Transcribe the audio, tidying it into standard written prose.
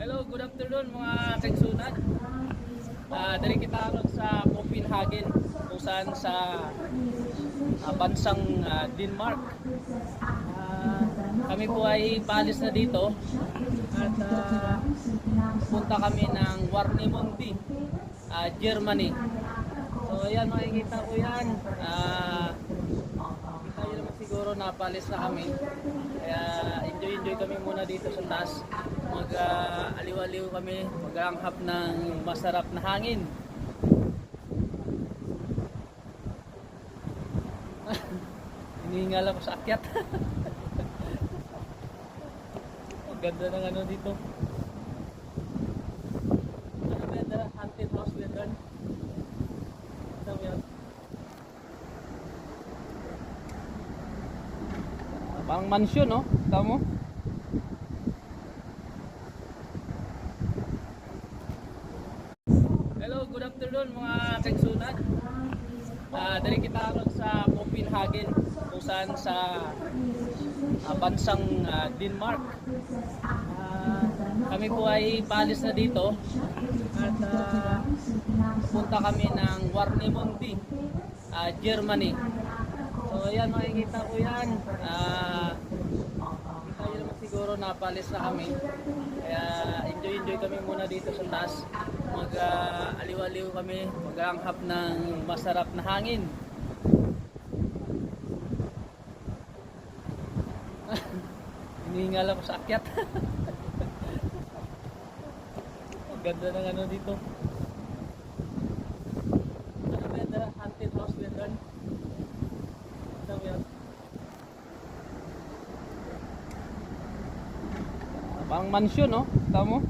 Hello, good afternoon mga kaigsunan. Dali kita aron sa Copenhagen, kung saan sa bansang Denmark. Kami po ay paalis na dito at punta kami ng Warnemünde, Germany. So ayan, makikita ko yan. Kita nyo naman siguro na paalis na kami. Kaya enjoy kami muna dito sa taas. Mag-aliw-aliw kami, mag-anghap ng masarap na hangin. Hinihingal ako sa akyat. Ang ganda ng ano dito. Ano ba yan? Haunted house ba yan? Ano ba yan? Parang mansion, no? Tama mo? Hello, good afternoon mga kaigsunan. Dali kita aron sa Copenhagen, kung saan sa bansang Denmark. Kami po ay paalis na dito at punta kami ng Warnemünde, Germany. So ayan, makikita ko yan. Kita nyo naman siguro na paalis na kami. Kaya enjoy kami muna dito sa taas. Mag-aliw-aliw kami, mag-anghap ng masarap na hangin. Hinihingal ako sa akyat. Ang ganda ng ano dito. Ano ba yan? Haunted house ba yan? Ano ba yan? Parang mansion, no? Tama mo?